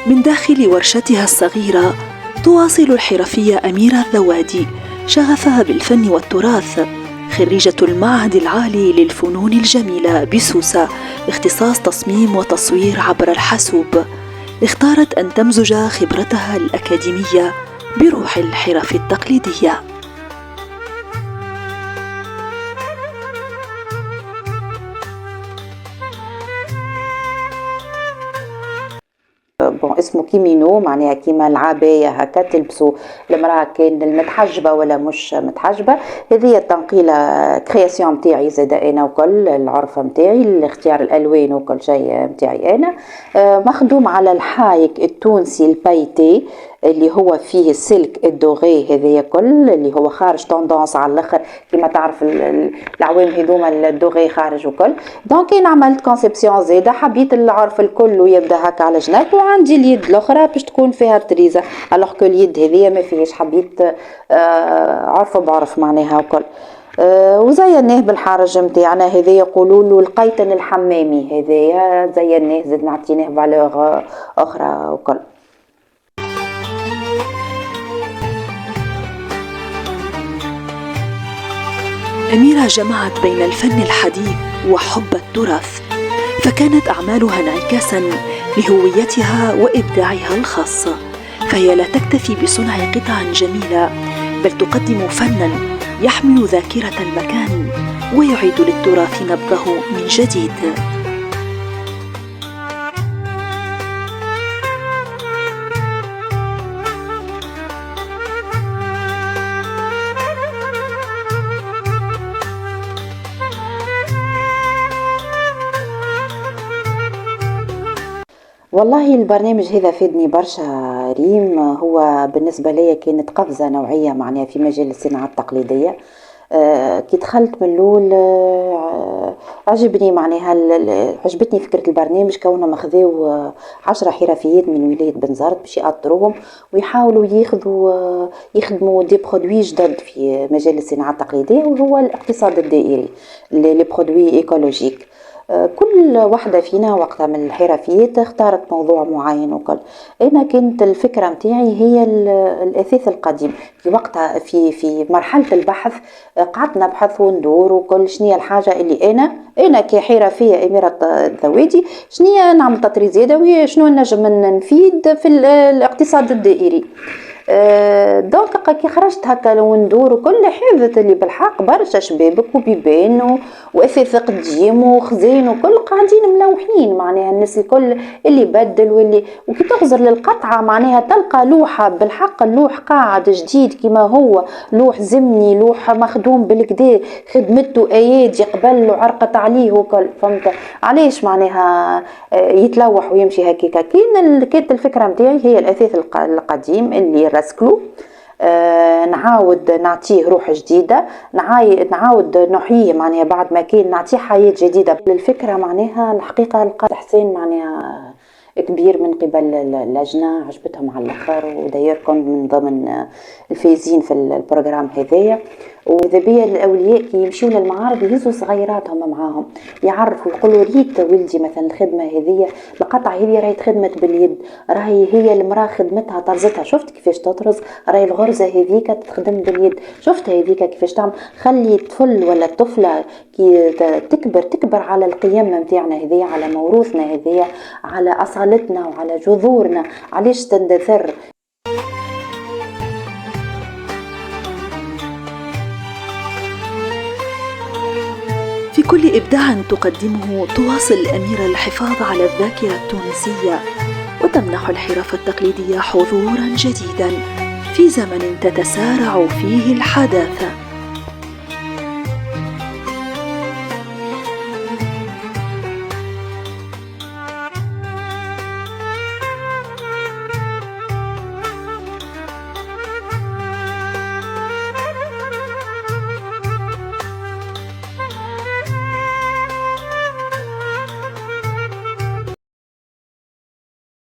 من داخل ورشتها الصغيرة تواصل الحرفية أميرة الذوادي شغفها بالفن والتراث. خريجة المعهد العالي للفنون الجميلة بسوسة اختصاص تصميم وتصوير عبر الحاسوب، اختارت أن تمزج خبرتها الأكاديمية بروح الحرف التقليدية. اسمه كيمينو، معناها كيما العباية هكا تلبسوا المرأة كان المتحجبة ولا مش متحجبة. هذه التنقيلة كرياسيون متاعي زاد أنا وكل العرفة متاعي، الاختيار الألوان وكل شيء متاعي أنا. مخدوم على الحايك التونسي البايتي اللي هو فيه السلك الدوغي، هذايا كل اللي هو خارج توندونس على الاخر كما تعرف العوام هذوما الدوغي خارج وكل. دونك انا عملت كونسيبسيون زاده، حبيت العرف الكل ويبدا هكا على جنب، وعندي اليد الاخرى باش تكون فيها تريزه، الوغ كو اليد هذيا ما فيهاش، حبيت عرف بعرف معناها وكل. وزيناه بالحرج متاعنا هذا يقولوا له القيتن الحمامي، هذايا زيناه زدنا نعطيناه فالور اخرى وكل. أميرة جمعت بين الفن الحديث وحب التراث، فكانت أعمالها انعكاساً لهويتها وإبداعها الخاص، فهي لا تكتفي بصنع قطع جميلة بل تقدم فناً يحمل ذاكرة المكان ويعيد للتراث نبضه من جديد. والله البرنامج هذا فادني برشا ريم، هو بالنسبة لي كانت قفزة نوعية معناها في مجال الصناعة التقليدية. كي دخلت من الأول عجبني معناها عجبتني فكرة البرنامج، كونه مخذيو 10 حرفيات من ولاية بنزرت باش يأطروهم ويحاولوا يخدموا دي برودوي جدد في مجال الصناعة التقليدية، وهو الاقتصاد الدائري، لي برودوي ايكولوجيك. كل واحدة فينا وقتها من الحرفيات اختارت موضوع معين وكل. أنا كانت الفكرة متاعي هي الأثاث القديم. في وقتها في مرحلة البحث قعدت نبحث وندور وكل شنية الحاجة اللي أنا كحرفية أميرة الذوادي شنية نعمل تطريز يدوي، شنو نجم نفيد في الاقتصاد الدائري. دونك كي خرجت هكا وندور وكل حفظت اللي بالحق برشا شبابك وبيبان واثاث قديم وخزين وكل قاعدين ملوحين، معناها الناس الكل اللي بدل واللي وكي تغزر للقطعه معناها تلقى لوحه بالحق، اللوح قاعد جديد كما هو، لوح زمني، لوح مخدوم بالكدا، خدمته ايادي قبل وعرقت عليه وكل. فهمت علاش معناها يتلوح ويمشي هكاكا. كانت الفكره نتاعي هي الاثاث القديم اللي رسكلو، نعاود نعطيه روح جديدة، نعاود نحييه معناها بعد ما كان نعطيه حياة جديدة. للفكرة معناها الحقيقة لقات حسين معناها كبير من قبل اللجنة، عجبتهم على الآخر، وداير كنت من ضمن الفايزين في البروغرام هذايا. وإذا بيا الأولياء كي يمشيوا للمعارض يهزوا صغيراتهم معاهم يعرفوا، يقولوا ريت ولدي مثلا الخدمة هذية، القطعة هذه راهي تخدمت باليد، راهي هي المرأة خدمتها طرزتها، شفت كيفاش تطرز، راهي الغرزة هذيك تخدم باليد، شفت هذيك كيفاش تعمل. خلي الطفل ولا الطفلة كي تكبر على القيم نتاعنا هذية، على موروثنا هذية، على أصالتنا وعلى جذورنا، علاش تندثر. في كل إبداع تقدمه تواصل الأميرة الحفاظ على الذاكرة التونسية، وتمنح الحرف التقليدية حضوراً جديداً في زمن تتسارع فيه الحداثة.